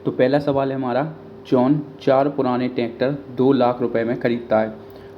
तो पहला सवाल है हमारा, जॉन 4 पुराने ट्रैक्टर 2 लाख रुपए में खरीदता है।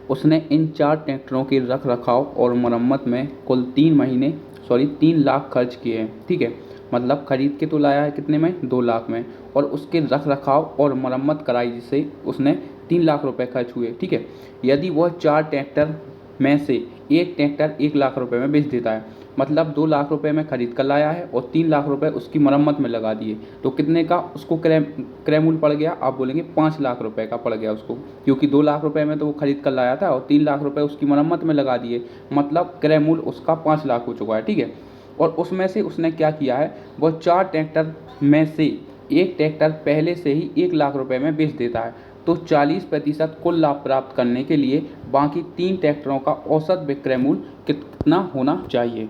उसने इन 4 ट्रैक्टरों के रख रखाव और मरम्मत में कुल 3 लाख खर्च किए हैं। ठीक है, मतलब खरीद के तो लाया है कितने में, 2 लाख में, और उसके रख रखाव और मरम्मत कराई जिससे उसने 3 लाख रुपए खर्च हुए। ठीक है, यदि वह 4 ट्रैक्टर में से एक ट्रैक्टर 1 लाख रुपए में बेच देता है, मतलब 2 लाख रुपए में खरीद कर लाया है और 3 लाख रुपए उसकी मरम्मत में लगा दिए, तो कितने का उसको क्रय मूल्य पड़ गया, आप बोलेंगे 5 लाख रुपए का पड़ गया उसको, क्योंकि 2 लाख रुपए में तो वो खरीद कर लाया था और 3 लाख रुपए उसकी मरम्मत में लगा दिए, मतलब क्रय मूल्य उसका 5 लाख हो चुका है। ठीक है, और उसमें से उसने क्या किया है, वह 4 ट्रैक्टर में से एक ट्रैक्टर पहले से ही 1 लाख रुपए में बेच देता है, तो 40% कुल लाभ प्राप्त करने के लिए बाकी 3 ट्रैक्टरों का औसत विक्रय मूल्य कितना होना चाहिए।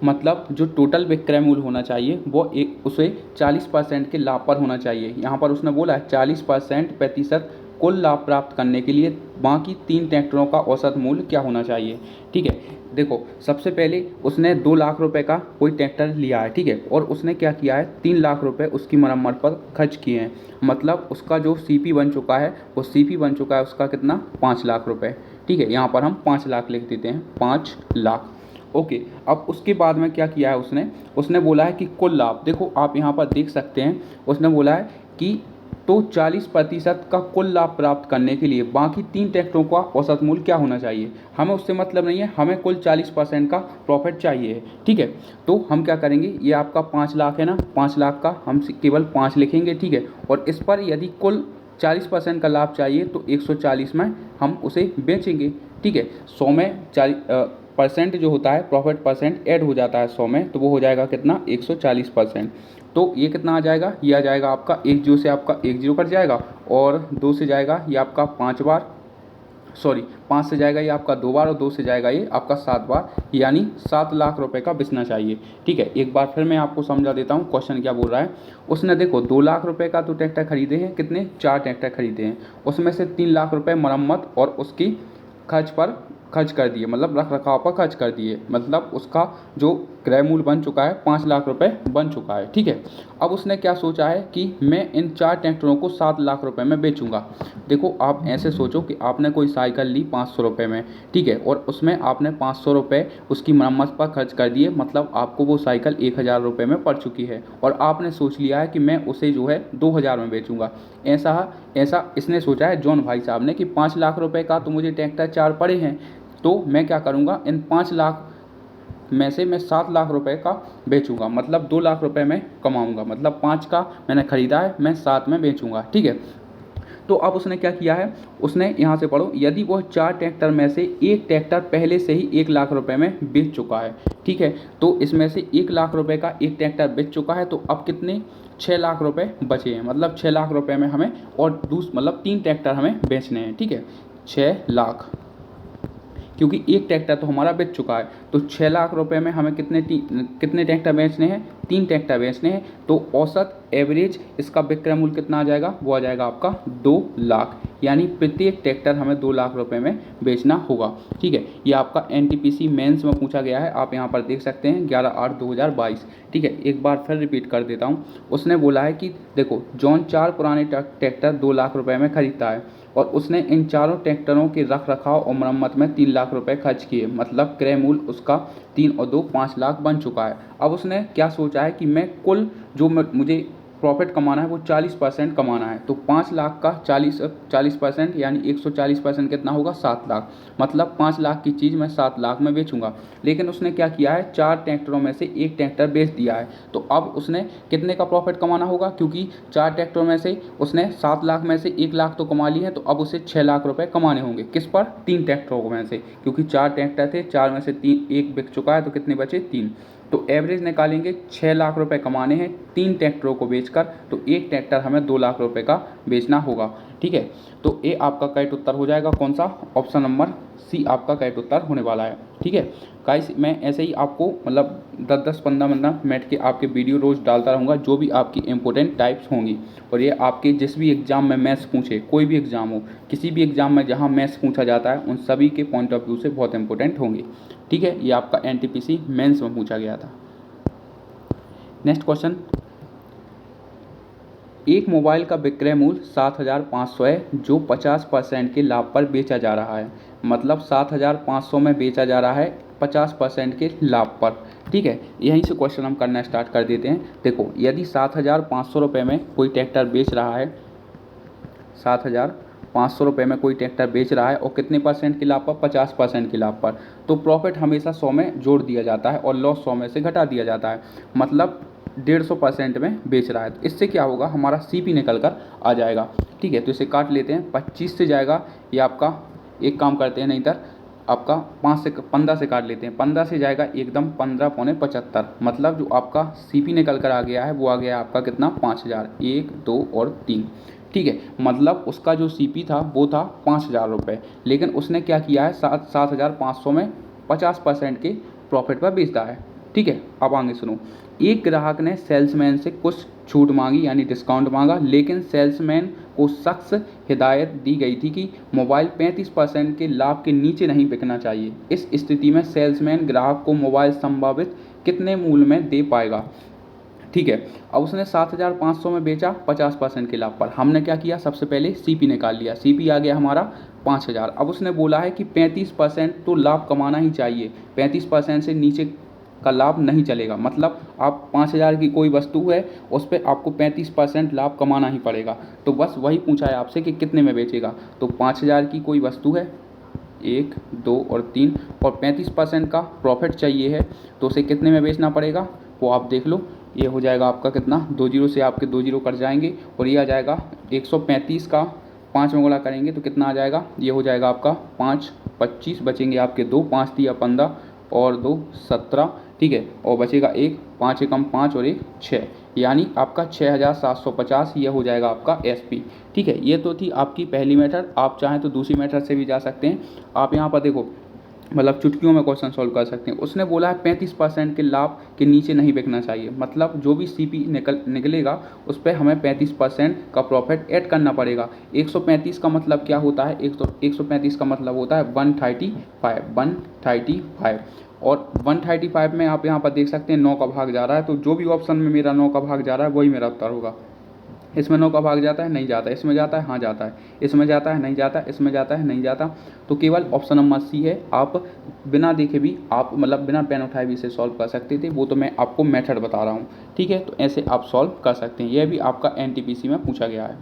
मतलब जो टोटल विक्रय मूल्य होना चाहिए वो उसे 40% के लाभ पर होना चाहिए। यहाँ पर उसने बोला है 40% कुल लाभ प्राप्त करने के लिए बाकी 3 ट्रैक्टरों का औसत मूल्य क्या होना चाहिए। ठीक है, देखो सबसे पहले उसने 2 लाख रुपए का कोई ट्रैक्टर लिया है। ठीक है, और उसने क्या किया है, 3 लाख रुपए उसकी मरम्मत पर खर्च किए हैं, मतलब उसका जो सीपी बन चुका है वो सीपी बन चुका है उसका कितना, 5 लाख रुपए। ठीक है, यहाँ पर हम 5 लाख लिख देते हैं, 5 लाख। ओके, अब उसके बाद में क्या किया है उसने, उसने बोला है कि कुल लाभ, देखो आप यहाँ पर देख सकते हैं, उसने बोला है कि तो 40% का कुल लाभ प्राप्त करने के लिए बाकी 3 ट्रैक्टरों का औसत मूल्य क्या होना चाहिए। हमें उससे मतलब नहीं है, हमें कुल 40% का प्रॉफिट चाहिए है। ठीक है, तो हम क्या करेंगे, ये आपका 5 लाख है ना, 5 लाख का हम केवल 5 लिखेंगे। ठीक है, और इस पर यदि कुल 40% का लाभ चाहिए तो 140 में हम उसे बेचेंगे। ठीक है, 100 में 40% जो होता है प्रॉफिट परसेंट ऐड हो जाता है 100 में, तो वो हो जाएगा कितना, 140%। तो ये कितना आ जाएगा, ये आ जाएगा आपका 1 जीरो से आपका 1 जीरो कट जाएगा, और 2 से जाएगा ये आपका 5 बार, 5 से जाएगा ये आपका 2 बार, और 2 से जाएगा ये आपका 7 बार, यानी 7 लाख रुपए का बेचना चाहिए। ठीक है, एक बार फिर मैं आपको समझा देता हूँ क्वेश्चन क्या बोल रहा है। उसने देखो 2 लाख रुपए का तो ट्रैक्टर खरीदे हैं, कितने, 4 ट्रैक्टर खरीदे हैं, उसमें से 3 लाख रुपए मरम्मत और उसकी खर्च पर खर्च कर दिए, मतलब रख रखाव पर खर्च कर दिए, मतलब उसका जो क्रय मूल्य बन चुका है 5 लाख रुपए बन चुका है। ठीक है, अब उसने क्या सोचा है कि मैं इन 4 ट्रैक्टरों को 7 लाख रुपए में बेचूंगा। देखो आप ऐसे सोचो कि आपने कोई साइकिल ली 500 रुपये में। ठीक है, और उसमें आपने 500 रुपये उसकी मरम्मत पर खर्च कर दिए, मतलब आपको वो साइकिल 1000 रुपये में पड़ चुकी है, और आपने सोच लिया है कि मैं उसे जो है 2000 में बेचूंगा। ऐसा ऐसा इसने सोचा है जॉन भाई साहब ने कि 5 लाख रुपए का तो मुझे ट्रैक्टर 4 पड़े हैं, तो मैं क्या करूँगा, इन 5 लाख में से मैं 7 लाख रुपए का बेचूंगा, मतलब 2 लाख रुपए में कमाऊंगा, मतलब 5 का मैंने खरीदा है, मैं 7 में बेचूंगा। ठीक है, तो अब उसने क्या किया है, उसने यहाँ से पढ़ो, यदि वह 4 ट्रैक्टर में से एक ट्रैक्टर पहले से ही 1 लाख रुपए में बेच चुका है। ठीक है, तो इसमें से 1 लाख रुपए का एक ट्रैक्टर बेच चुका है, तो अब कितने, 6 लाख रुपए बचे हैं, मतलब 6 लाख रुपए में हमें और मतलब 3 ट्रैक्टर हमें बेचने हैं। ठीक है, 6 लाख, क्योंकि एक ट्रैक्टर तो हमारा बेच चुका है, तो 6 लाख रुपए में हमें कितने ट्रैक्टर बेचने हैं, 3 ट्रैक्टर बेचने हैं, तो औसत एवरेज इसका विक्रय मूल्य कितना आ जाएगा, वो आ जाएगा आपका 2 लाख, यानी प्रत्येक ट्रैक्टर हमें 2 लाख रुपए में बेचना होगा। ठीक है, ये आपका एनटीपीसी मेंस में पूछा गया है, आप यहाँ पर देख सकते हैं 11/8/2022। ठीक है, एक बार फिर रिपीट कर देता हूँ। उसने बोला है कि देखो जॉन 4 पुराने ट्रैक्टर 2 लाख रुपए में खरीदता है, और उसने इन चारों ट्रैक्टरों के रख रखाव और मरम्मत में 3 लाख रुपए खर्च किए, मतलब क्रय मूल्य उसका 3 और 2 5 लाख बन चुका है। अब उसने क्या सोचा है कि मैं कुल जो मुझे प्रॉफिट कमाना है वो 40% कमाना है, तो 5 लाख का 40% यानी 140% कितना होगा, 7 लाख, मतलब 5 लाख की चीज़ मैं 7 लाख में बेचूंगा। लेकिन उसने क्या किया है, 4 ट्रैक्टरों में से एक ट्रैक्टर बेच दिया है, तो अब उसने कितने का प्रॉफिट कमाना होगा, क्योंकि 4 ट्रैक्टरों में से उसने 7 लाख में से 1 लाख तो कमा ली है, तो अब उसे 6 लाख रुपए कमाने होंगे, किस पर, 3 ट्रैक्टरों में से, क्योंकि 4 ट्रैक्टर थे, 4 में से 3 एक बिक चुका है, तो कितने बचे, 3। तो एवरेज निकालेंगे, 6 लाख रुपए कमाने हैं 3 ट्रैक्टरों को बेचकर, तो एक ट्रैक्टर हमें 2 लाख रुपए का बेचना होगा। ठीक है, तो ए आपका करेक्ट उत्तर हो जाएगा कौन सा, ऑप्शन नंबर सी आपका करेक्ट उत्तर होने वाला है। ठीक है गाइस, मैं ऐसे ही आपको मतलब 10-15 मिनट के आपके वीडियो रोज़ डालता रहूँगा, जो भी आपकी इंपॉर्टेंट टाइप्स होंगी, और ये आपके जिस भी एग्ज़ाम में मैथ्स पूछे, कोई भी एग्ज़ाम हो, किसी भी एग्ज़ाम में जहाँ मैथ्स पूछा जाता है, उन सभी के पॉइंट ऑफ व्यू से बहुत इंपॉर्टेंट होंगी। ठीक है, ये आपका एनटीपीसी मेंस में पूछा गया था। नेक्स्ट क्वेश्चन, एक मोबाइल का विक्रय मूल्य 7,500 है जो 50% के लाभ पर बेचा जा रहा है। मतलब 7,500 में बेचा जा रहा है 50% के लाभ पर। ठीक है, यहीं से क्वेश्चन हम करना स्टार्ट कर देते हैं। देखो, यदि 7,500 रुपये में कोई ट्रैक्टर बेच रहा है, 7,500 रुपये में कोई ट्रैक्टर बेच रहा है और कितने परसेंट के लाभ पर, 50% के लाभ पर, तो प्रॉफिट हमेशा 100 में जोड़ दिया जाता है और लॉस 100 में से घटा दिया जाता है। मतलब 150% में बेच रहा है। तो इससे क्या होगा, हमारा सीपी निकल कर आ जाएगा। ठीक है, तो इसे काट लेते हैं। 25 से जाएगा ये आपका, एक काम करते हैं, नहीं तो आपका 15 से काट लेते हैं। 15 से जाएगा एकदम 15 पौने 75। मतलब जो आपका सीपी निकल कर आ गया है वो आ गया आपका कितना, 5,000। 1, 2 और 3। ठीक है, मतलब उसका जो सीपी था वो था 5,000 रुपये, लेकिन उसने क्या किया है, 7,500 में 50% के प्रॉफिट पर बेचता है। ठीक है, अब आगे सुनो। एक ग्राहक ने सेल्समैन से कुछ छूट मांगी यानी डिस्काउंट मांगा, लेकिन सेल्समैन को सख्त हिदायत दी गई थी कि मोबाइल 35% के लाभ के नीचे नहीं बिकना चाहिए। इस स्थिति में सेल्समैन ग्राहक को मोबाइल संभावित कितने मूल्य में दे पाएगा। ठीक है, अब उसने 7,500 में बेचा 50% के लाभ पर। हमने क्या किया, सबसे पहले सीपी निकाल लिया। सीपी आ गया हमारा 5,000। अब उसने बोला है कि 35% तो लाभ कमाना ही चाहिए, 35% से नीचे का लाभ नहीं चलेगा। मतलब आप 5,000 की कोई वस्तु है, उस पर आपको 35% लाभ कमाना ही पड़ेगा। तो बस वही पूछा है आपसे कि कितने में बेचेगा। तो 5,000 की कोई वस्तु है, 1, 2 और 3, और 35% का प्रॉफिट चाहिए है, तो उसे कितने में बेचना पड़ेगा वो आप देख लो। ये हो जाएगा आपका कितना, 2 जीरो से आपके 2 जीरो कट जाएंगे और ये आ जाएगा 135 का 5 में गुणा करेंगे तो कितना आ जाएगा, ये हो जाएगा आपका 5, 25 बचेंगे आपके 2, 5 दिया 15 और 2 17। ठीक है, और बचेगा 1, 5 एकम 5 और 1 6, यानी आपका 6,750। ये हो जाएगा आपका एसपी। ठीक है, ये तो थी आपकी पहली मेथड। आप चाहें तो दूसरी मेथड से भी जा सकते हैं। आप यहाँ पर देखो, मतलब चुटकियों में क्वेश्चन सॉल्व कर सकते हैं। उसने बोला है 35% के लाभ के नीचे नहीं बिकना चाहिए। मतलब जो भी सीपी निकलेगा उस पर हमें 35% का प्रॉफिट ऐड करना पड़ेगा। 135 का मतलब क्या होता है, 135 का मतलब होता है 135। और 135 में आप यहाँ पर देख सकते हैं 9 का भाग जा रहा है, तो जो भी ऑप्शन में मेरा 9 का भाग जा रहा है वही मेरा उत्तर होगा। इसमें 9 का भाग जाता है, नहीं जाता, इसमें जाता है, हाँ जाता है, इसमें जाता है, नहीं जाता, इसमें जाता है, नहीं जाता। तो केवल ऑप्शन नंबर सी है। आप बिना देखे भी, आप मतलब बिना पेन उठाए भी इसे सॉल्व कर सकते थे, वो तो मैं आपको मेथड बता रहा हूँ। ठीक है, तो ऐसे आप सॉल्व कर सकते हैं। यह भी आपका एनटीपीसी में पूछा गया है।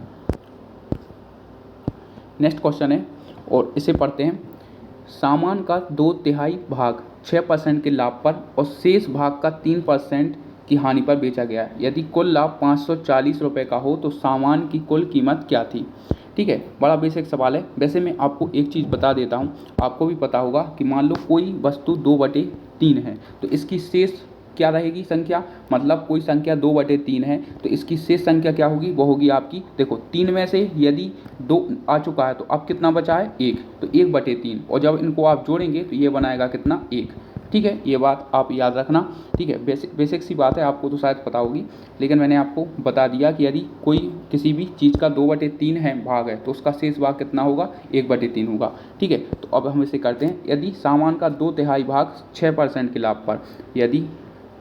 नेक्स्ट क्वेश्चन है और इसे पढ़ते हैं। सामान का 2/3 भाग 6% के लाभ पर और शेष भाग का 3% की हानि पर बेचा गया है। यदि कुल लाभ 540 रुपये का हो तो सामान की कुल कीमत क्या थी। ठीक है, बड़ा बेसिक सवाल है। वैसे मैं आपको एक चीज़ बता देता हूँ, आपको भी पता होगा कि मान लो कोई वस्तु 2/3 है, तो इसकी शेष क्या रहेगी संख्या, मतलब कोई संख्या 2/3 है तो इसकी शेष संख्या क्या होगी, वो होगी आपकी, देखो 3 में से यदि 2 आ चुका है तो अब कितना बचा है, 1, तो 1/3, और जब इनको आप जोड़ेंगे तो ये बनाएगा कितना, 1। ठीक है, ये बात आप याद रखना। ठीक है, बेसिक सी बात है, आपको तो शायद पता होगी, लेकिन मैंने आपको बता दिया कि यदि कोई किसी भी चीज़ का 2/3 है भाग है तो उसका शेष भाग कितना होगा, 1/3 होगा। ठीक है, तो अब हम इसे करते हैं। यदि सामान का 2/3 भाग 6% के लाभ पर, यदि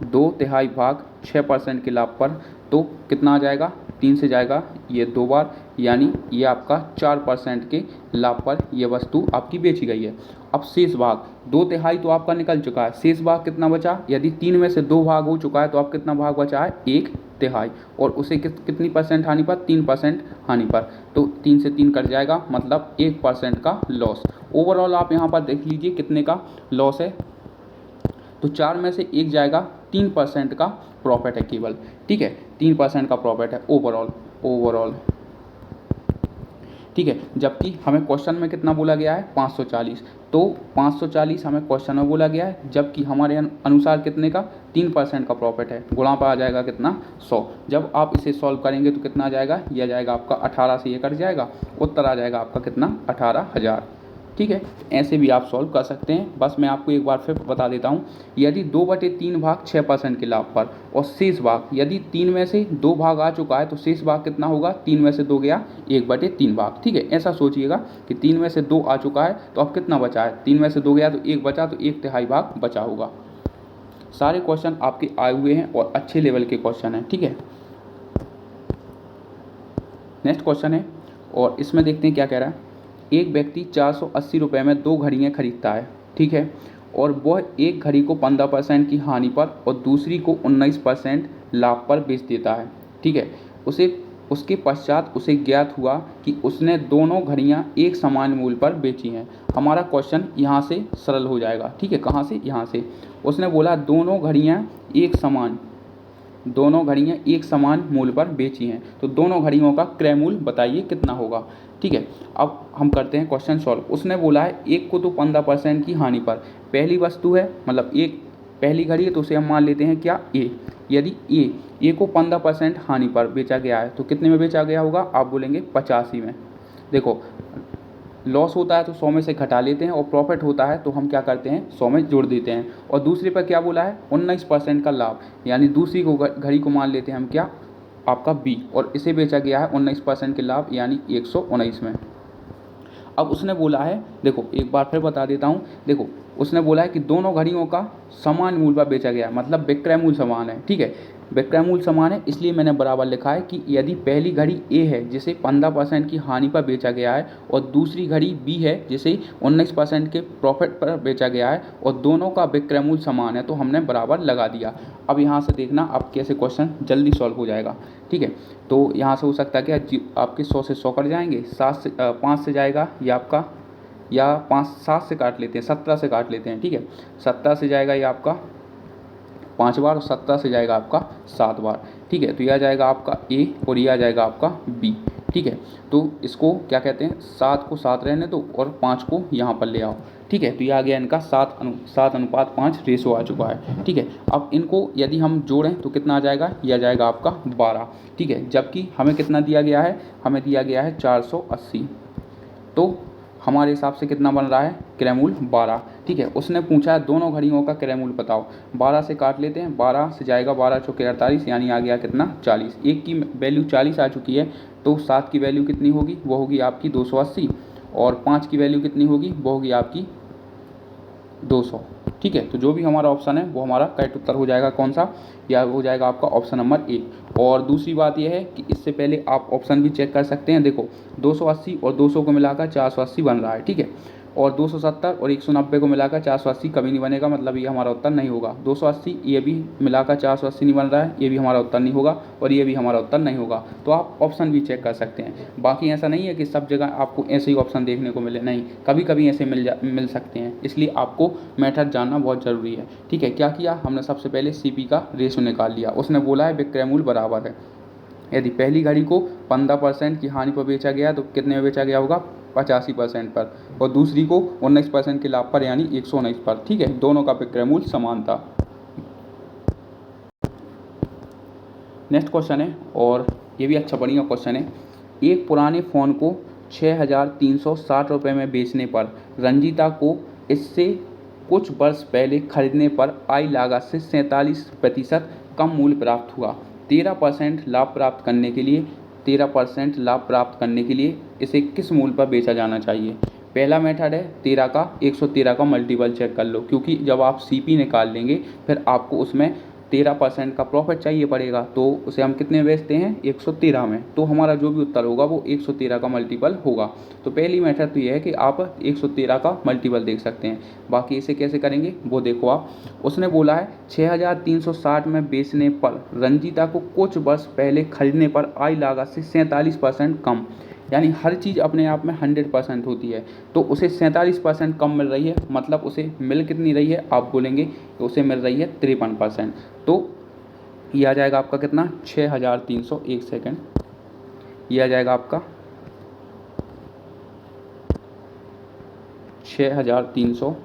2/3 भाग 6% के लाभ पर, तो कितना आ जाएगा, 3 से जाएगा ये 2 बार, यानी ये आपका 4% के लाभ पर यह वस्तु आपकी बेची गई है। अब शेष भाग 2/3 तो आपका निकल चुका है, शेष भाग कितना बचा, यदि 3 में से 2 भाग हो चुका है तो अब कितना भाग बचा है, 1/3, और उसे कितनी परसेंट हानि पर, 3% हानि पर, तो 3 से 3 कट जाएगा, मतलब 1% का लॉस। ओवरऑल आप यहाँ पर देख लीजिए कितने का लॉस है, तो 4 में से 1 जाएगा, 3% का प्रॉफिट है केवल। ठीक है, 3% का प्रॉफिट है ओवरऑल। ठीक है, जबकि हमें क्वेश्चन में कितना बोला गया है, 540, तो 540 हमें क्वेश्चन में बोला गया है, जबकि हमारे अनुसार कितने का, 3% का प्रॉफिट है। गुणा पर आ जाएगा कितना, 100। जब आप इसे सॉल्व करेंगे तो कितना आ जाएगा, यह जाएगा आपका 18 से ये कट जाएगा, उत्तर आ जाएगा आपका कितना, 18,000। ठीक है, ऐसे भी आप सॉल्व कर सकते हैं। बस मैं आपको एक बार फिर बता देता हूँ। यदि 2/3 भाग 6% के लाभ पर और शेष भाग, यदि 3 में से 2 भाग आ चुका है तो शेष भाग कितना होगा, 3 में से 2 गया, 1/3 भाग। ठीक है, ऐसा सोचिएगा कि 3 में से 2 आ चुका है तो अब कितना बचा है, 3 में से 2 गया तो 1 बचा, तो 1/3 भाग बचा होगा। सारे क्वेश्चन आपके आए हुए हैं और अच्छे लेवल के क्वेश्चन हैं। ठीक है, नेक्स्ट क्वेश्चन है और इसमें देखते हैं क्या कह रहा है। एक व्यक्ति 480 रुपये में 2 घड़ियाँ खरीदता है, ठीक है, और वह एक घड़ी को 15% की हानि पर और दूसरी को 19% लाभ पर बेच देता है, ठीक है। उसके पश्चात उसे ज्ञात हुआ कि उसने दोनों घड़ियाँ एक समान मूल्य पर बेची हैं। हमारा क्वेश्चन यहाँ से सरल हो जाएगा, ठीक है। कहाँ से? यहाँ से। उसने बोला दोनों घड़ियाँ एक समान मूल्य पर बेची हैं, तो दोनों घड़ियों का क्रय मूल्य बताइए कितना होगा, ठीक है। अब हम करते हैं क्वेश्चन सॉल्व। उसने बोला है एक को तो 15% की हानि पर, पहली वस्तु है मतलब एक पहली घड़ी है तो उसे हम मान लेते हैं क्या? ए। यदि ए को 15% हानि पर बेचा गया है तो कितने में बेचा गया होगा? आप बोलेंगे 85 में। देखो लॉस होता है तो 100 में से घटा लेते हैं और प्रॉफिट होता है तो हम क्या करते हैं 100 में जोड़ देते हैं। और दूसरे पर क्या बोला है? 19% का लाभ, यानी दूसरी को घड़ी को मान लेते हैं हम क्या? आपका बी, और इसे बेचा गया है 19% के लाभ यानी 119 में। अब उसने बोला है, देखो एक बार फिर बता देता हूँ, देखो उसने बोला है कि दोनों घड़ियों का समान मूल्य पर बेचा गया है, मतलब विक्रय मूल्य समान है, ठीक है। विक्रय मूल्य समान है इसलिए मैंने बराबर लिखा है कि यदि पहली घड़ी ए है जिसे 15% की हानि पर बेचा गया है और दूसरी घड़ी बी है जिसे 19% के प्रॉफिट पर बेचा गया है और दोनों का विक्रय मूल्य समान है, तो हमने बराबर लगा दिया। अब यहाँ से देखना अब कैसे क्वेश्चन जल्दी सॉल्व हो जाएगा, ठीक है। तो यहाँ से हो सकता है कि आपके 100 से 100 कट जाएंगे, 5 से जाएगा ये आपका, या 7 से काट लेते हैं, 17 से काट लेते हैं, ठीक है। 17 से जाएगा ये आपका 5 बार और 17 से जाएगा आपका 7 बार, ठीक है। तो यह आ जाएगा आपका ए और ये आ जाएगा आपका बी, ठीक है। तो इसको क्या कहते हैं, 7 को 7 रहने दो और 5 को यहाँ पर ले आओ, ठीक है। तो ये आ गया इनका 7:5 रेशो आ चुका है, ठीक है। अब इनको यदि हम जोड़ें तो कितना आ जाएगा? यह आ जाएगा आपका 12, ठीक है। जबकि हमें कितना दिया गया है? हमें दिया गया है 480, तो हमारे हिसाब से कितना बन रहा है? क्रय मूल्य 12, ठीक है। उसने पूछा है दोनों घड़ियों का क्रय मूल्य बताओ। 12 से काट लेते हैं, 12 से जाएगा 12 चौके 48, यानी आ गया कितना? 40। एक की वैल्यू 40 आ चुकी है, तो 7 की वैल्यू कितनी होगी? वो होगी आपकी 280, और 5 की वैल्यू कितनी होगी? वो होगी आपकी 200, ठीक है। तो जो भी हमारा ऑप्शन है वो हमारा करेक्ट उत्तर हो जाएगा। कौन सा? या हो जाएगा आपका ऑप्शन नंबर ए। और दूसरी बात यह है कि इससे पहले आप ऑप्शन भी चेक कर सकते हैं। देखो 280 और 200 को मिलाकर 480 बन रहा है, ठीक है। और 270 और 190 को मिलाकर 480 कभी नहीं बनेगा, मतलब ये हमारा उत्तर नहीं होगा। 280 ये भी मिलाकर 480 नहीं बन रहा है, ये भी हमारा उत्तर नहीं होगा, और ये भी हमारा उत्तर नहीं होगा। तो आप ऑप्शन भी चेक कर सकते हैं। बाकी ऐसा नहीं है कि सब जगह आपको ऐसे ही ऑप्शन देखने को मिले, नहीं, कभी कभी ऐसे मिल सकते हैं। इसलिए आपको मेथड जानना बहुत ज़रूरी है, ठीक है। क्या किया हमने? सबसे पहले CP का रेशो निकाल लिया। उसने बोला है विक्रय मूल्य बराबर है, यदि पहली घड़ी को 15% की हानि पर बेचा गया तो कितने में बेचा गया होगा? 85% पर, और दूसरी को 19% के लाभ पर यानी 119 पर, ठीक है। दोनों का विक्रय मूल्य समान था। नेक्स्ट क्वेश्चन है और ये भी अच्छा बढ़िया क्वेश्चन है। एक पुराने फ़ोन को 6,360 रुपये में बेचने पर रंजीता को इससे कुछ वर्ष पहले खरीदने पर आई लागत से 47% कम मूल्य प्राप्त हुआ। 13% लाभ प्राप्त करने के लिए इसे किस मूल्य पर बेचा जाना चाहिए? पहला मेथड है 113 का मल्टीपल चेक कर लो, क्योंकि जब आप CP निकाल लेंगे फिर आपको उसमें 13% का प्रॉफिट चाहिए पड़ेगा, तो उसे हम कितने में बेचते हैं? 113 में। तो हमारा जो भी उत्तर होगा वो 113 का मल्टीपल होगा। तो पहली मेथड तो ये है कि आप 113 का मल्टीपल देख सकते हैं। बाकी इसे कैसे करेंगे वो देखो आप। उसने बोला है 6,360 में बेचने पर रंजीता को कुछ वर्ष पहले खरीदने पर आई लागत से 47% कम, यानी हर चीज़ अपने आप में 100% होती है, तो उसे 47% कम मिल रही है, मतलब उसे मिल कितनी रही है? आप बोलेंगे कि उसे मिल रही है 53%। तो ये आ जाएगा आपका कितना? 6,300, एक सेकेंड, ये आ जाएगा आपका 6,300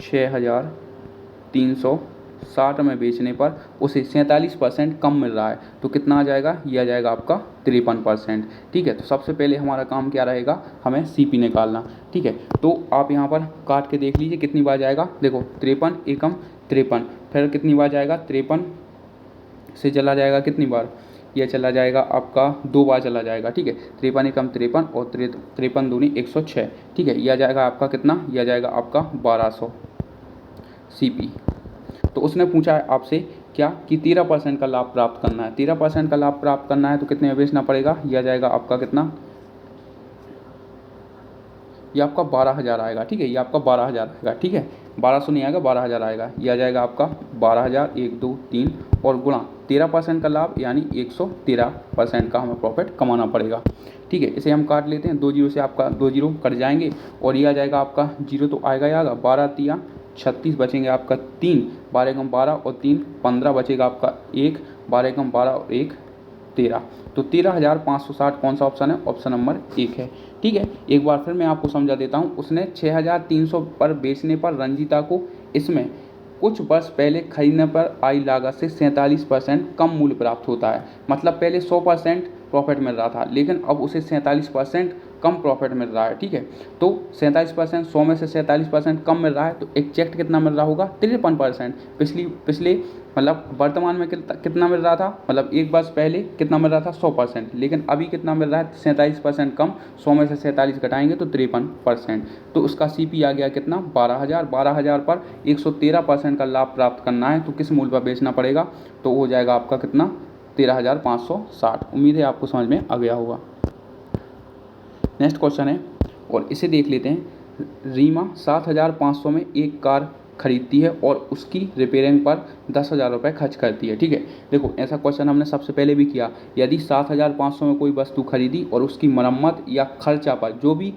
6,360 में बेचने पर उसे 47% कम मिल रहा है, तो कितना आ जाएगा? ये आ जाएगा आपका 53%, ठीक है। तो सबसे पहले हमारा काम क्या रहेगा? हमें CP निकालना, ठीक है। तो आप यहाँ पर काट के देख लीजिए कितनी बार जाएगा। देखो 53 एकम 53, फिर कितनी बार जाएगा? 53 से चला जाएगा कितनी बार? यह चला जाएगा आपका 2 बार चला जाएगा, ठीक है। 53 एकम 53 और 53 दूनी 106, ठीक है। यह आ जाएगा आपका कितना? यह आ जाएगा आपका 1200 CP। तो उसने पूछा है आपसे क्या कि 13% का लाभ प्राप्त करना है। 13% का लाभ प्राप्त करना है तो कितने में बेचना पड़ेगा, यह आ जाएगा आपका कितना, ये आपका 12,000 आएगा। ठीक है, ये आपका 12,000 आएगा। ठीक है, 1200 नहीं आएगा, 12,000 आएगा। ये आ जाएगा आपका 12,000, 1 2 3 और गुणा 13% का लाभ यानी 113% का हमें प्रॉफिट कमाना पड़ेगा। ठीक है, इसे हम काट लेते हैं, 2 जीरो से आपका 2 जीरो कट जाएंगे और ये आ जाएगा आपका जीरो तो आएगा ही आएगा। 12 तिया 36 बचेंगे आपका 3, 12 कम 12 और 3 15 बचेगा आपका 1, 12 कम 12 और 1 13। तो 13,560 कौन सा ऑप्शन है, ऑप्शन नंबर 1 है। ठीक है, एक बार फिर मैं आपको समझा देता हूँ। उसने 6,300 पर बेचने पर रंजीता को इसमें कुछ वर्ष पहले खरीदने पर आई लागत से 47% कम मूल्य प्राप्त होता है। मतलब पहले 100% प्रॉफिट मिल रहा था, लेकिन अब उसे 47% कम प्रॉफिट मिल रहा है। ठीक है, तो 47%, 100 में से 47% कम मिल रहा है, तो एग्जैक्ट कितना मिल रहा होगा, 53%। पिछले मतलब वर्तमान में कितना मिल रहा था, मतलब एक वर्ष पहले कितना मिल रहा था, 100%, लेकिन अभी कितना मिल रहा है, 47% कम। 100 में से 47 घटाएंगे तो 53%। तो उसका CP आ गया कितना, 12,000। 12,000 पर 113% का लाभ प्राप्त करना है तो किस मूल्य पर बेचना पड़ेगा, तो हो जाएगा आपका कितना, 13,560। उम्मीद है आपको समझ में आ गया होगा। नेक्स्ट क्वेश्चन है और इसे देख लेते हैं। रीमा 7,500 में एक कार खरीदती है और उसकी रिपेयरिंग पर 10,000 रुपये खर्च करती है। ठीक है, देखो ऐसा क्वेश्चन हमने सबसे पहले भी किया। यदि 7,500 में कोई वस्तु खरीदी और उसकी मरम्मत या खर्चा पर जो भी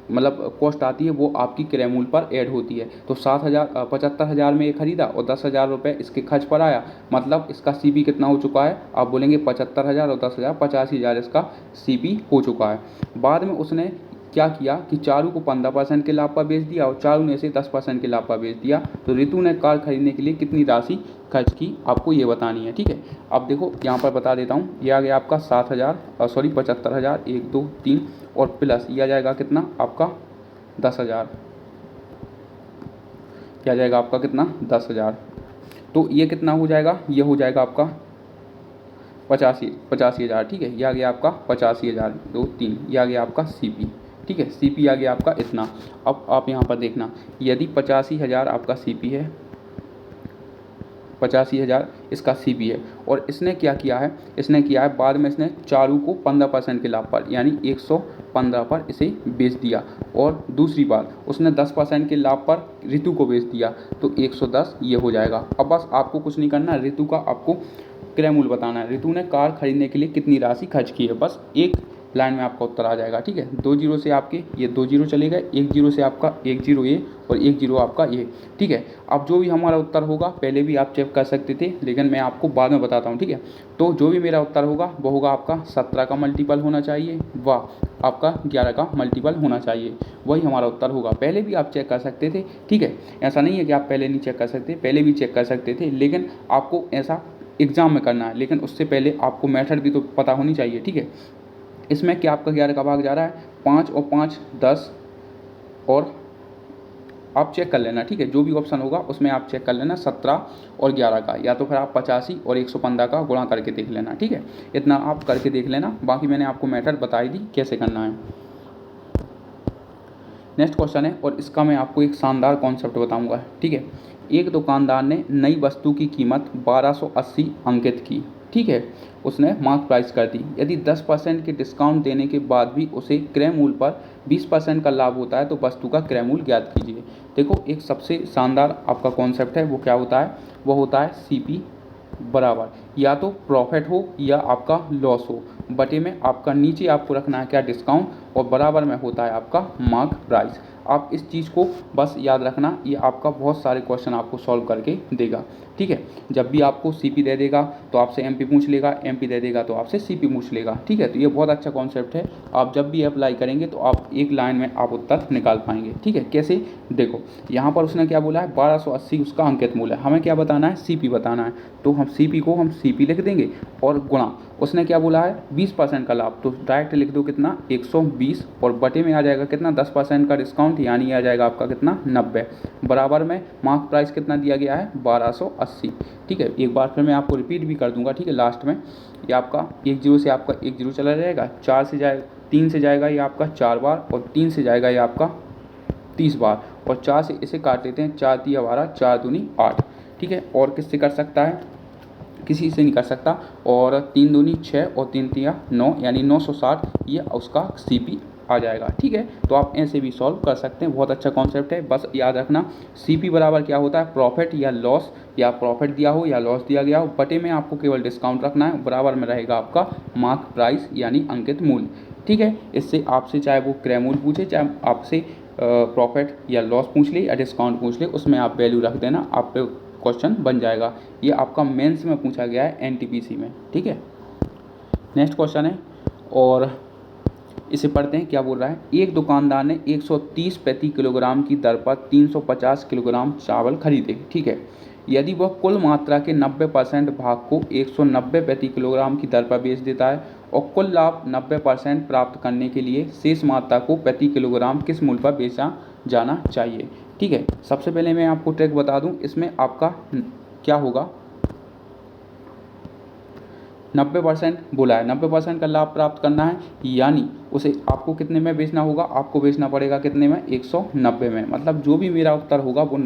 मतलब कॉस्ट आती है वो आपकी क्रय मूल्य पर ऐड होती है। तो 75,000 में ये खरीदा और 10,000 रुपये इसके खर्च पर आया, मतलब इसका CP कितना हो चुका है, आप बोलेंगे 75,000 और 10,000 85,000 इसका CP हो चुका है। बाद में उसने क्या किया कि चारू को 15% के लाभ पर बेच दिया और चारू ने इसे 10% के लाभ पर बेच दिया। तो रितु ने कार खरीदने के लिए कितनी राशि खर्च की, आपको ये बतानी है। ठीक है, अब देखो यहाँ पर बता देता हूँ। ये आ गया आपका 75,000, 1 2 3 और प्लस ये आ जाएगा कितना आपका 10,000। क्या आ जाएगा आपका कितना, 10,000। तो ये कितना हो जाएगा, ये हो जाएगा आपका 85,000। ठीक है, ये आ गया आपका 85,000, 2 3, ये आ गया आपका CP। ठीक है, CP आ गया आपका इतना। अब आप यहाँ पर देखना, यदि 85,000 आपका CP है, 85,000 इसका CP है और इसने क्या किया है, इसने किया है बाद में इसने चारू को 15% के लाभ पर यानी 115 पर इसे बेच दिया और दूसरी बार उसने 10% के लाभ पर ऋतु को बेच दिया तो 110 ये हो जाएगा। अब बस आपको कुछ नहीं करना, ऋतु का आपको क्रय मूल्य बताना है। ऋतु ने कार खरीदने के लिए कितनी राशि खर्च की है, बस एक लाइन में आपका उत्तर आ जाएगा। ठीक है, 2 जीरो से आपके ये 2 जीरो चले गए, 1 जीरो से आपका 1 जीरो ये और 1 जीरो आपका ये। ठीक है, अब जो भी हमारा उत्तर होगा पहले भी आप चेक कर सकते थे, लेकिन मैं आपको बाद में बताता हूँ। ठीक है, तो जो भी मेरा उत्तर होगा वो होगा आपका 17 का मल्टीपल होना चाहिए व आपका 11 का मल्टीपल होना चाहिए, वही हमारा उत्तर होगा। पहले भी आप चेक कर सकते थे। ठीक है, ऐसा नहीं है कि आप पहले नहीं चेक कर सकते, पहले भी चेक कर सकते थे, लेकिन आपको ऐसा एग्ज़ाम में करना है, लेकिन उससे पहले आपको मेथड भी तो पता होनी चाहिए। ठीक है, इसमें क्या आपका 11 का भाग जा रहा है, 5 और 5 10 और आप चेक कर लेना। ठीक है, जो भी ऑप्शन होगा उसमें आप चेक कर लेना 17 और 11 का, या तो फिर आप 85 और 115 का गुणा करके देख लेना। ठीक है, इतना आप करके देख लेना, बाकी मैंने आपको मेथड बताई दी कैसे करना है। नेक्स्ट क्वेश्चन है और इसका मैं आपको एक शानदार कॉन्सेप्ट बताऊंगा। ठीक है, एक दुकानदार ने नई वस्तु की कीमत 1280 अंकित की। ठीक है, उसने मार्क प्राइस कर दी। यदि 10% के डिस्काउंट देने के बाद भी उसे क्रय मूल्य पर 20% का लाभ होता है तो वस्तु का क्रय मूल्य ज्ञात कीजिए। देखो एक सबसे शानदार आपका कॉन्सेप्ट है, वो क्या होता है, वो होता है CP बराबर या तो प्रॉफिट हो या आपका लॉस हो, बटे में आपका नीचे आपको रखना है क्या, डिस्काउंट, और बराबर में होता है आपका मार्क प्राइस। आप इस चीज़ को बस याद रखना, ये आपका बहुत सारे क्वेश्चन आपको सॉल्व करके देगा। ठीक है, जब भी आपको CP दे देगा तो आपसे MP पूछ लेगा, MP दे देगा तो आपसे CP पूछ लेगा। ठीक है, तो ये बहुत अच्छा कॉन्सेप्ट है, आप जब भी अप्लाई करेंगे तो आप एक लाइन में आप उत्तर निकाल पाएंगे। ठीक है, कैसे, देखो यहाँ पर उसने क्या बोला है, 1280 उसका अंकित मूल्य है, हमें क्या बताना है, CP बताना है। तो हम CP को हम CP लिख देंगे और गुणा उसने क्या बोला है 20% का लाभ, तो डायरेक्ट लिख दो कितना 120 और बटे में आ जाएगा कितना 10% का डिस्काउंट यानी आ जाएगा आपका कितना 90, बराबर में मार्क प्राइस कितना दिया गया है 1280। ठीक है, एक बार फिर मैं आपको रिपीट भी कर दूंगा। ठीक है, लास्ट में ये आपका 1 जीरो से आपका 1 जीरो चला जाएगा, 4 से जाए 3 से जाएगा ये आपका 4 बार और 3 से जाएगा ये आपका 30 बार और 4 से इसे काट लेते हैं, 4 3 12 4 दूनी 8। ठीक है, और किससे कर सकता है, किसी से नहीं कर सकता। और 3 दूनी 6 और 3 तिया 9 यानी 960 ये उसका CP आ जाएगा। ठीक है, तो आप ऐसे भी सॉल्व कर सकते हैं। बहुत अच्छा कॉन्सेप्ट है। बस याद रखना CP बराबर क्या होता है, प्रॉफिट या लॉस, या प्रॉफिट दिया हो या लॉस दिया गया हो, बटे में आपको केवल डिस्काउंट रखना है, बराबर में रहेगा आपका मार्क प्राइस यानी अंकित मूल्य। ठीक है, इससे आपसे चाहे वो क्रय मूल्य पूछे, चाहे आपसे प्रॉफिट या लॉस पूछ ले या डिस्काउंट पूछ ले, उसमें आप वैल्यू रख देना, आप पे क्वेश्चन बन जाएगा। ये आपका मेंस में पूछा गया है NTPC में। ठीक है, नेक्स्ट क्वेश्चन है और इसे पढ़ते हैं। क्या बोल रहा है, एक दुकानदार ने 130 प्रति किलोग्राम की दर पर 350 किलोग्राम चावल खरीदे। ठीक है, यदि वह कुल मात्रा के 90% भाग को 190 प्रति किलोग्राम की दर पर बेच देता है और कुल लाभ 90% प्राप्त करने के लिए शेष मात्रा को प्रति किलोग्राम किस मूल्य पर बेचा जाना चाहिए। ठीक है, सबसे पहले मैं आपको ट्रिक बता दूं, इसमें आपका क्या होगा, 90% बोला है, 90% का लाभ प्राप्त करना है, यानी उसे आपको कितने में बेचना होगा, आपको बेचना पड़ेगा कितने में, 190 में। मतलब जो भी मेरा उत्तर होगा वो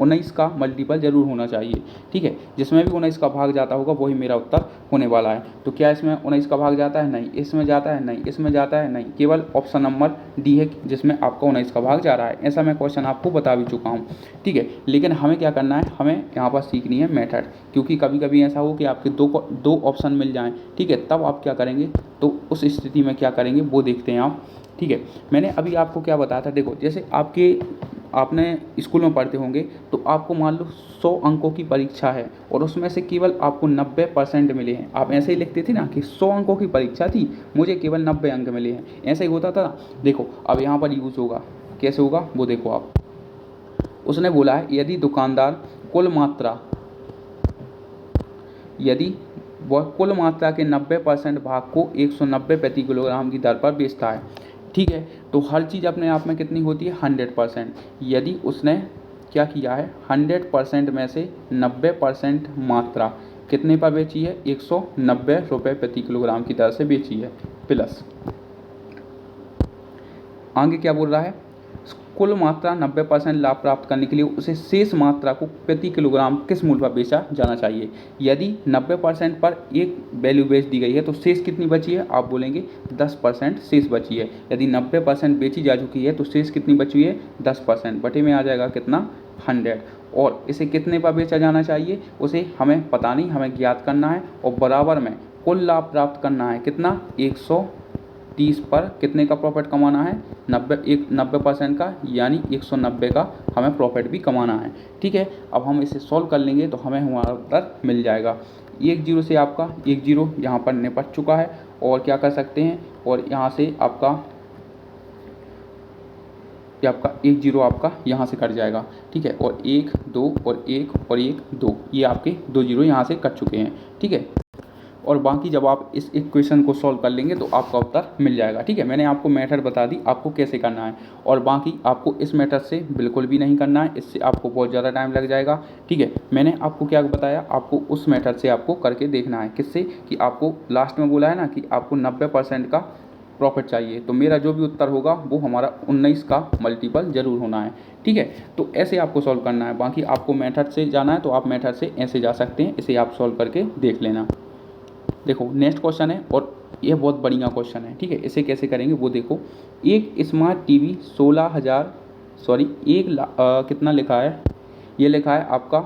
19 का मल्टीपल जरूर होना चाहिए। ठीक है, जिसमें भी 19 का भाग जाता होगा वही मेरा उत्तर होने वाला है। तो क्या इसमें 19 का भाग जाता है, नहीं। इसमें जाता है, नहीं। इसमें जाता है, नहीं। केवल ऑप्शन नंबर डी है जिसमें आपका 19 का भाग जा रहा है। ऐसा मैं क्वेश्चन आपको बता भी चुका हूँ। ठीक है, लेकिन हमें क्या करना है, हमें यहाँ पर सीखनी है मेथड, क्योंकि कभी कभी ऐसा हो कि आपके दो ऑप्शन मिल जाएँ। ठीक है, तब आप क्या करेंगे, तो उस स्थिति में क्या करेंगे वो देखते हैं आप। ठीक है, मैंने अभी आपको क्या बताया था, देखो जैसे आपने स्कूल में पढ़ते होंगे, तो आपको मान लो 100 अंकों की परीक्षा है और उसमें से केवल आपको 90% मिले हैं। आप ऐसे ही लिखते थे ना कि 100 अंकों की परीक्षा थी, मुझे केवल 90 अंक मिले हैं, ऐसा ही होता था। देखो अब यहाँ पर यूज होगा, कैसे होगा वो देखो आप। उसने बोला है यदि दुकानदार यदि वह कुल मात्रा के 90% भाग को 190 प्रति किलोग्राम की दर पर बेचता है। ठीक है, तो हर चीज़ अपने आप में कितनी होती है, 100%। यदि उसने क्या किया है, 100% में से 90% मात्रा कितने पर बेची है, 190 रुपये प्रति किलोग्राम की दर से बेची है, प्लस आगे क्या बोल रहा है, कुल मात्रा 90% लाभ प्राप्त करने के लिए उसे शेष मात्रा को प्रति किलोग्राम किस मूल्य पर बेचा जाना चाहिए। यदि 90% पर एक वैल्यू बेच दी गई है तो शेष कितनी बची है, आप बोलेंगे 10% शेष बची है। यदि 90% बेची जा चुकी है तो शेष कितनी बची है, 10%, बटे में आ जाएगा कितना, 100। और इसे कितने पर बेचा जाना चाहिए, उसे हमें पता नहीं, हमें ज्ञात करना है। और बराबर में कुल लाभ प्राप्त करना है कितना, 130 पर कितने का प्रॉफिट कमाना है, 90% का, यानी 190 का हमें प्रॉफिट भी कमाना है। ठीक है, अब हम इसे सॉल्व कर लेंगे तो हमें हमारा उत्तर मिल जाएगा। 10 से आपका 10 यहाँ पर निपट चुका है। और क्या कर सकते हैं, और यहाँ से आपका 10 आपका यहाँ से कट जाएगा। ठीक है, और 1 2 और 1 और 1 2, ये आपके 2 0 यहाँ से कट चुके हैं। ठीक है, और बाकी जब आप इस इक्वेशन को सॉल्व कर लेंगे तो आपका उत्तर मिल जाएगा। ठीक है, मैंने आपको मेथड बता दी आपको कैसे करना है, और बाकी आपको इस मेथड से बिल्कुल भी नहीं करना है, इससे आपको बहुत ज़्यादा टाइम लग जाएगा। ठीक है, मैंने आपको क्या बताया, आपको उस मेथड से आपको करके देखना है, किससे, कि आपको लास्ट में बोला है ना कि आपको 90% का प्रॉफिट चाहिए, तो मेरा जो भी उत्तर होगा वो हमारा 19 का मल्टीपल जरूर होना है। ठीक है, तो ऐसे आपको सॉल्व करना है। बाकी आपको मेथड से जाना है तो आप मेथड से ऐसे जा सकते हैं, इसे आप सॉल्व करके देख लेना। देखो नेक्स्ट क्वेश्चन है और यह बहुत बढ़िया क्वेश्चन है। ठीक है, इसे कैसे करेंगे वो देखो। एक स्मार्ट टीवी 16,000 कितना लिखा है, ये लिखा है आपका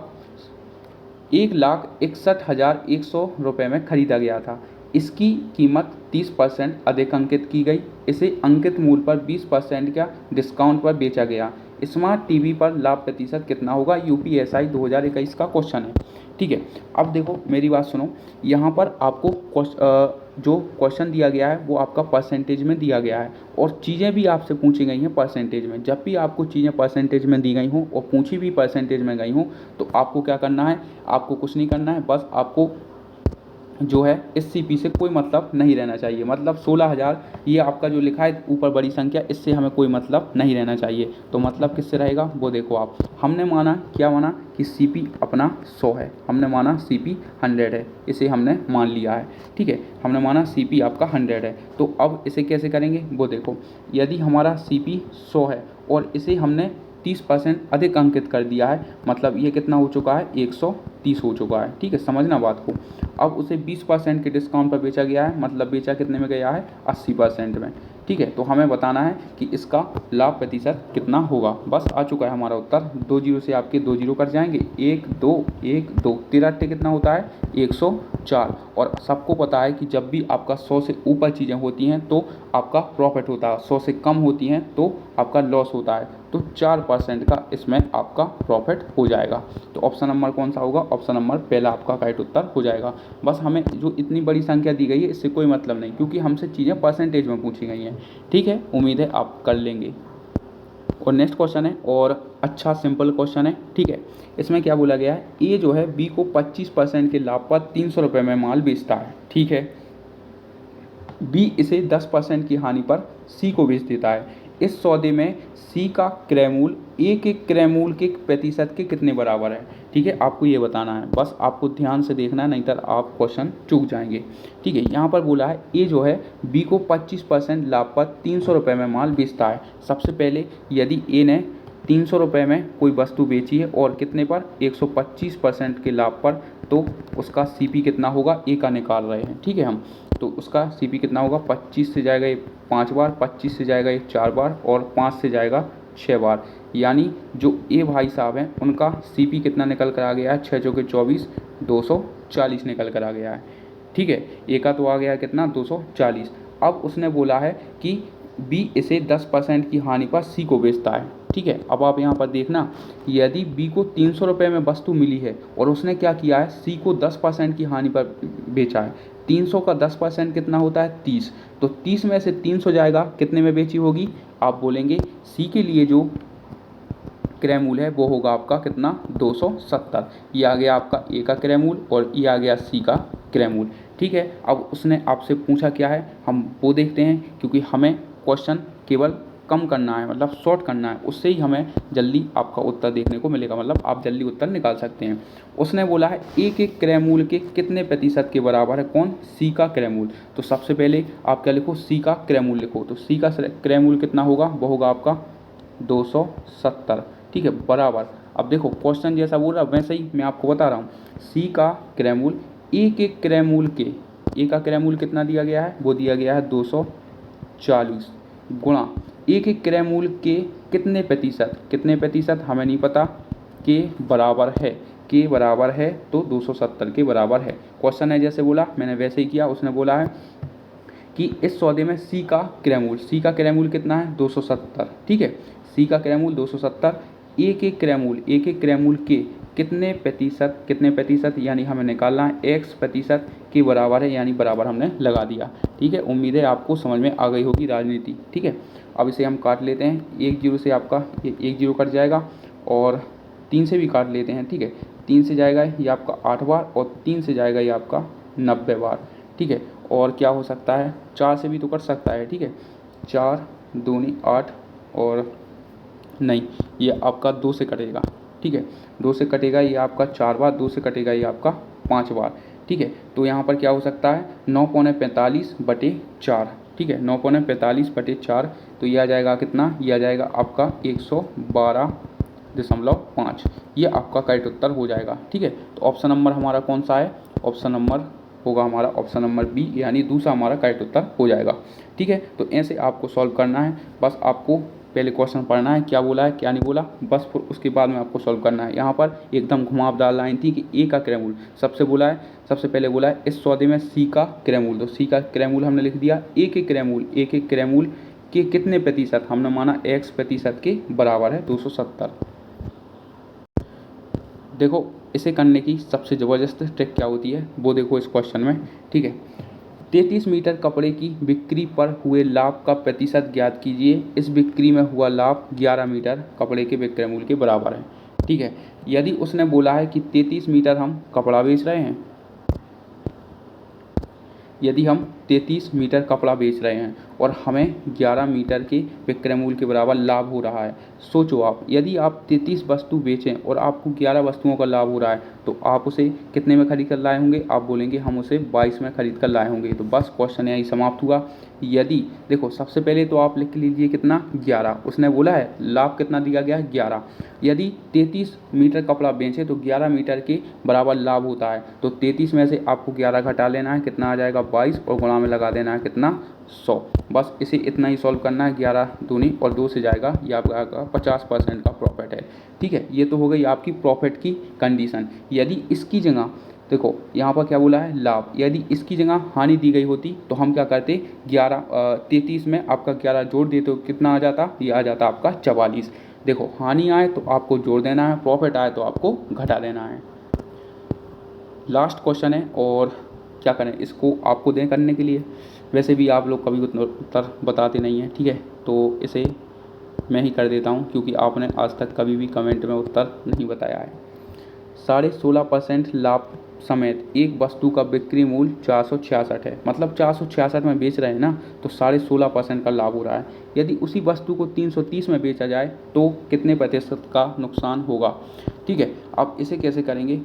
1,61,100 रुपये में खरीदा गया था। इसकी कीमत 30% अधिक अंकित की गई। इसे अंकित मूल्य पर 20% का डिस्काउंट पर बेचा गया। स्मार्ट टीवी पर लाभ प्रतिशत कितना होगा, UPSI 2021 का क्वेश्चन है। ठीक है, अब देखो मेरी बात सुनो, यहाँ पर आपको जो क्वेश्चन दिया गया है वो आपका परसेंटेज में दिया गया है, और चीज़ें भी आपसे पूछी गई हैं परसेंटेज में। जब भी आपको चीज़ें परसेंटेज में दी गई हों और पूछी भी परसेंटेज में गई हों तो आपको क्या करना है, आपको कुछ नहीं करना है, बस आपको जो है इस CP से कोई मतलब नहीं रहना चाहिए। मतलब 16,000 ये आपका जो लिखा है ऊपर बड़ी संख्या, इससे हमें कोई मतलब नहीं रहना चाहिए। तो मतलब किससे रहेगा वो देखो आप। हमने माना, क्या माना कि CP अपना 100 है, हमने माना CP 100 है, इसे हमने मान लिया है। ठीक है, हमने माना CP आपका 100 है। तो अब इसे कैसे करेंगे वो देखो। यदि हमारा CP 100 है और इसे हमने 30% अधिक अंकित कर दिया है, मतलब ये कितना हो चुका है, 130 हो चुका है। ठीक है, समझना बात को। अब उसे 20% के डिस्काउंट पर बेचा गया है, मतलब बेचा कितने में गया है, 80% में। ठीक है, तो हमें बताना है कि इसका लाभ प्रतिशत कितना होगा। बस आ चुका है हमारा उत्तर। 2 जीरो से आपके 2 जीरो कट जाएंगे, 1 2 1 2, 13 अट्ठे कितना होता है, 104। और सबको पता है कि जब भी आपका 100 से ऊपर चीज़ें होती हैं तो आपका प्रॉफिट होता है, 100 से कम होती हैं तो आपका लॉस होता है। तो 4% का इसमें आपका प्रॉफिट हो जाएगा। तो ऑप्शन नंबर कौन सा होगा, ऑप्शन नंबर पहला आपका राइट उत्तर हो जाएगा। बस हमें जो इतनी बड़ी संख्या दी गई है इससे कोई मतलब नहीं, क्योंकि हमसे चीज़ें परसेंटेज में पूछी गई हैं। ठीक है, उम्मीद है आप कर लेंगे। और नेक्स्ट क्वेश्चन है, और अच्छा सिंपल क्वेश्चन है। ठीक है, इसमें क्या बोला गया है, ए जो है बी को 25% के लाभ पर 300 रुपये में माल बेचता है। ठीक है, बी इसे 10% की हानि पर सी को बेच देता है। इस सौदे में सी का क्रय मूल्य ए के क्रय मूल्य के प्रतिशत के कितने बराबर है। ठीक है, आपको ये बताना है, बस आपको ध्यान से देखना है, नहीं तो आप क्वेश्चन चूक जाएंगे। ठीक है, यहाँ पर बोला है ए जो है बी को 25% लाभ पर 300 रुपये में माल बेचता है। सबसे पहले यदि ए ने 300 रुपये में कोई वस्तु बेची है और कितने पर, 125% के लाभ पर, तो उसका सीपी कितना होगा, ए का निकाल रहे हैं। ठीक है, हम तो उसका सीपी कितना होगा, 25 से जाएगा ये 5 बार, 25 से जाएगा ये 4 बार, और 5 से जाएगा 6 बार। यानी जो ए भाई साहब हैं उनका सीपी कितना निकल कर आ गया है, 6 चौके 24, 240 निकल कर आ गया है। ठीक है, ए का तो आ गया कितना, 240। अब उसने बोला है कि बी इसे 10% की हानि पर सी को बेचता है। ठीक है, अब आप यहाँ पर देखना, यदि बी को 300 रुपये में वस्तु मिली है और उसने क्या किया है, सी को 10% की हानि पर बेचा है। 300 का 10% कितना होता है, 30। तो 30 में से 300 जाएगा, कितने में बेची होगी, आप बोलेंगे सी के लिए जो क्रय मूल्य है वो होगा आपका कितना, 270। ये आ गया आपका ए का क्रय मूल्य और ये आ गया सी का क्रय मूल्य। ठीक है, अब उसने आपसे पूछा क्या है, हम वो देखते हैं, क्योंकि हमें क्वेश्चन केवल कम करना है, मतलब शॉर्ट करना है, उससे ही हमें जल्दी आपका उत्तर देखने को मिलेगा, मतलब आप जल्दी उत्तर निकाल सकते हैं। उसने बोला है ए के क्रय मूल्य के कितने प्रतिशत के बराबर है, कौन, सी का क्रय मूल्य। तो सबसे पहले आप क्या लिखो, सी का क्रय मूल्य लिखो। तो सी का क्रय मूल्य कितना होगा, वो होगा आपका 270। ठीक है, बराबर। अब देखो क्वेश्चन जैसा बोल रहा वैसे ही मैं आपको बता रहा हूँ, सी का क्रय मूल्य ए के क्रय मूल्य के, ए का क्रय मूल्य कितना दिया गया है, वो दिया गया है 240, गुणा ए के क्रय मूल्य के कितने प्रतिशत, कितने प्रतिशत हमें नहीं पता, के बराबर है, के बराबर है तो 270 के बराबर है। क्वेश्चन है जैसे बोला मैंने वैसे ही किया। उसने बोला है कि इस सौदे में सी का क्रय मूल्य, सी का क्रय मूल्य कितना है, 270। ठीक है, सी का क्रय मूल्य 270, ए के क्रय मूल्य, ए के क्रय मूल्य के कितने प्रतिशत, कितने प्रतिशत यानी हमें निकालना है, एक्स प्रतिशत के बराबर है, यानी बराबर हमने लगा दिया। ठीक है, उम्मीद है आपको समझ में आ गई होगी राजनीति। ठीक है, अब इसे हम काट लेते हैं, 1 जीरो से आपका ये 1 जीरो कट जाएगा, और 3 से भी काट लेते हैं। ठीक है, 3 से जाएगा ये आपका 8 बार, और 3 से जाएगा ये आपका 90 बार। ठीक है, और क्या हो सकता है, 4 से भी तो कट सकता है। ठीक है, 4 दूनी 8, और नहीं, ये आपका 2 से कटेगा। ठीक है, 2 से कटेगा ये आपका 4 बार, 2 से कटेगा ये आपका 5 बार। ठीक है, तो यहाँ पर क्या हो सकता है, 9/45/4। ठीक है, 9/45/4, तो ये आ जाएगा कितना, ये आ जाएगा आपका 112.5। ये आपका करेक्ट उत्तर हो जाएगा। ठीक है, तो ऑप्शन नंबर हमारा कौन सा है, ऑप्शन नंबर होगा हमारा ऑप्शन नंबर बी, यानी दूसरा हमारा करेक्ट उत्तर हो जाएगा। ठीक है, तो ऐसे आपको सॉल्व करना है, बस आपको पहले क्वेश्चन पढ़ना है, क्या बोला है क्या नहीं बोला, बस फिर उसके बाद में आपको सॉल्व करना है। यहाँ पर एकदम घुमावदार लाइन थी कि ए का क्रय मूल्य सबसे बोला है, सबसे पहले बोला है इस सौदे में सी का क्रय मूल्य, तो सी का क्रय मूल्य हमने लिख दिया, ए के क्रय मूल्य, ए के क्रय मूल्य के कितने प्रतिशत, हमने माना एक्स प्रतिशत के बराबर है 270। देखो इसे करने की सबसे ज़बरदस्त ट्रिक क्या होती है वो देखो इस क्वेश्चन में। ठीक है, 33 मीटर कपड़े की बिक्री पर हुए लाभ का प्रतिशत ज्ञात कीजिए। इस बिक्री में हुआ लाभ 11 मीटर कपड़े के विक्रय मूल्य के बराबर है। ठीक है, यदि उसने बोला है कि 33 मीटर हम कपड़ा बेच रहे हैं, यदि हम 33 मीटर कपड़ा बेच रहे हैं और हमें 11 मीटर के विक्रय मूल्य के बराबर लाभ हो रहा है, सोचो आप, यदि आप 33 वस्तु बेचें और आपको 11 वस्तुओं का लाभ हो रहा है तो आप उसे कितने में खरीद कर लाए होंगे, आप बोलेंगे हम उसे 22 में खरीद कर लाए होंगे। तो बस क्वेश्चन यही समाप्त हुआ। यदि देखो सबसे पहले तो आप लिख लीजिए कितना 11, उसने बोला है लाभ कितना दिया गया है 11। यदि 33 मीटर कपड़ा बेचें तो 11 मीटर के बराबर लाभ होता है, तो 33 में से आपको 11 घटा लेना है, कितना आ जाएगा 22 और गुणा में लगा देना है कितना 100। बस इसे इतना ही सॉल्व करना है, 11 दूनी और 2 से जाएगा, ये आपका 50% का प्रॉफिट है। ठीक है, ये तो हो गई आपकी प्रॉफिट की कंडीशन। यदि इसकी जगह देखो यहाँ पर क्या बोला है लाभ, यदि इसकी जगह हानि दी गई होती तो हम क्या करते 33 में आपका 11 जोड़ देते तो कितना आ जाता, ये आ जाता आपका 44। देखो हानि आए तो आपको जोड़ देना है, प्रॉफिट आए तो आपको घटा देना है। लास्ट क्वेश्चन है और क्या करें इसको आपको दें करने के लिए, वैसे भी आप लोग कभी उत्तर बताते नहीं हैं। ठीक है, तो इसे मैं ही कर देता हूँ क्योंकि आपने आज तक कभी भी कमेंट में उत्तर नहीं बताया है। 16.5% लाभ समेत एक वस्तु का बिक्री मूल्य 466 है, मतलब 466 में बेच रहे हैं ना, तो 16.5% का लाभ हो रहा है। यदि उसी वस्तु को 330 में बेचा जाए तो कितने प्रतिशत का नुकसान होगा। ठीक है, अब इसे कैसे करेंगे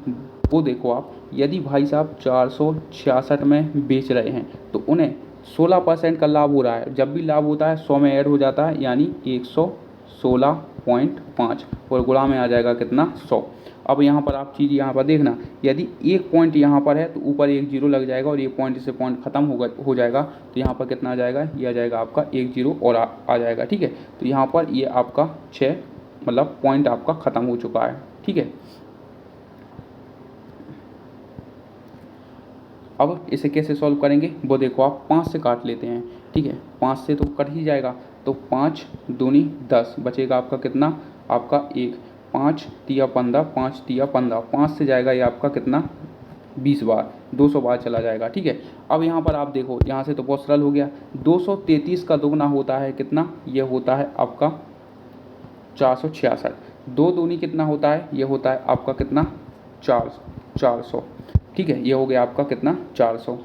वो देखो आप। यदि भाई साहब 466 में बेच रहे हैं तो उन्हें 16% का लाभ हो रहा है, जब भी लाभ होता है 100 में ऐड हो जाता है, यानी 116.5 और गुणा में आ जाएगा कितना 100। अब यहाँ पर आप चीज़ यहाँ पर देखना, यदि एक पॉइंट यहाँ पर है तो ऊपर एक जीरो लग जाएगा और ये पॉइंट से पॉइंट खत्म हो जाएगा, तो यहाँ पर कितना आ जाएगा, ये आ जाएगा आपका एक जीरो और आ जाएगा। ठीक है, तो यहाँ पर ये आपका 6 मतलब पॉइंट आपका ख़त्म हो चुका है। ठीक है, अब इसे कैसे सॉल्व करेंगे वो देखो आप 5 से काट लेते हैं। ठीक है, 5 से तो कट ही जाएगा, तो 5 दूनी 10 बचेगा आपका कितना, आपका 1, 5 तिया 15, 5 तिया 15, 5 से जाएगा ये आपका कितना 20 बार, 200 बार चला जाएगा। ठीक है, अब यहाँ पर आप देखो यहाँ से तो बहुत सरल हो गया, 233 का दुगना होता है कितना, ये होता है आपका 466, 2 दूनी कितना होता है, ये होता है आपका कितना 400। ठीक है, ये हो गया आपका कितना 400।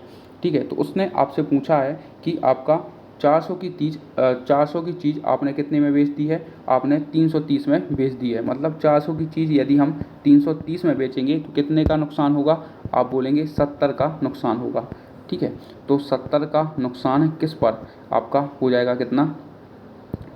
ठीक है, तो उसने आपसे पूछा है कि आपका 400 की चीज़ आपने कितने में बेच दी है, आपने 330 में बेच दी है। मतलब 400 की चीज़ यदि हम 330 में बेचेंगे तो कितने का नुकसान होगा, आप बोलेंगे 70 का नुकसान होगा। ठीक है, तो 70 का नुकसान किस पर आपका हो जाएगा कितना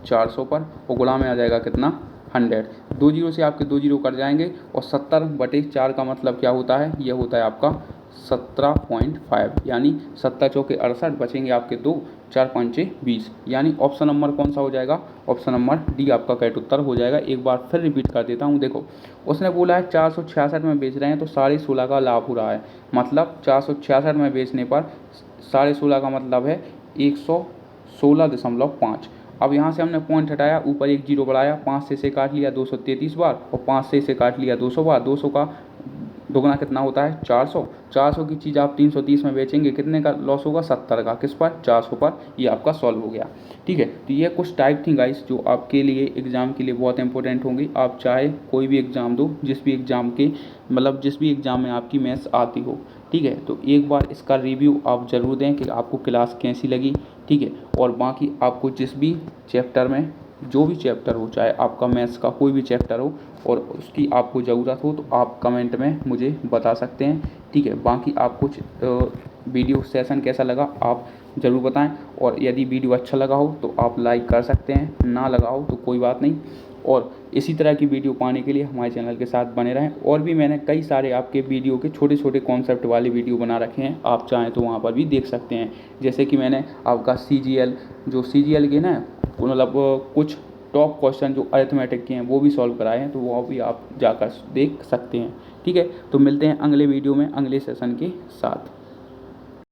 400 पर, और गुणा में आ जाएगा कितना 100। 2 जीरो से आपके 2 जीरो कट जाएंगे और 70/4 का मतलब क्या होता है, ये होता है आपका 17.5, यानी 70 चौके 68 बचेंगे आपके 2, 4 5 20, यानी ऑप्शन नंबर कौन सा हो जाएगा, ऑप्शन नंबर डी आपका करेक्ट उत्तर हो जाएगा। एक बार फिर रिपीट कर देता हूँ, देखो उसने बोला है 466 में बेच रहे हैं तो 16.5 का लाभ हो रहा है, मतलब 466 में बेचने पर 16.5 का मतलब है 116.5। अब यहाँ से हमने पॉइंट हटाया, ऊपर एक जीरो बढ़ाया, 5 से इसे काट लिया 233 बार और 5 से इसे काट लिया 200 बार। 200 का दोगुना कितना होता है 400। 400 की चीज़ आप 330 में बेचेंगे, कितने का लॉस होगा 70 का, किस पर 400 पर। ये आपका सॉल्व हो गया। ठीक है, तो ये कुछ टाइप थी गाइस जो आपके लिए एग्ज़ाम के लिए बहुत इंपॉर्टेंट होंगी। आप चाहे कोई भी एग्ज़ाम दो, जिस भी एग्ज़ाम में आपकी मैथ्स आती हो। ठीक है, तो एक बार इसका रिव्यू आप ज़रूर दें कि आपको क्लास कैसी लगी। ठीक है, और बाकी आपको जिस भी चैप्टर में जो भी चैप्टर हो, चाहे आपका मैथ्स का कोई भी चैप्टर हो और उसकी आपको ज़रूरत हो तो आप कमेंट में मुझे बता सकते हैं। ठीक है, बाकी आप कुछ वीडियो सेशन कैसा लगा आप ज़रूर बताएं, और यदि वीडियो अच्छा लगा हो तो आप लाइक कर सकते हैं, ना लगा हो तो कोई बात नहीं। और इसी तरह की वीडियो पाने के लिए हमारे चैनल के साथ बने रहें। और भी मैंने कई सारे आपके वीडियो के छोटे छोटे कॉन्सेप्ट वाले वीडियो बना रखे हैं, आप चाहें तो वहाँ पर भी देख सकते हैं। जैसे कि मैंने आपका CGL के ना मतलब कुछ टॉप क्वेश्चन जो अरिथमेटिक के हैं वो भी सॉल्व कराए हैं, तो वो भी आप जाकर देख सकते हैं। ठीक है, तो मिलते हैं अगले वीडियो में अगले सेशन के साथ।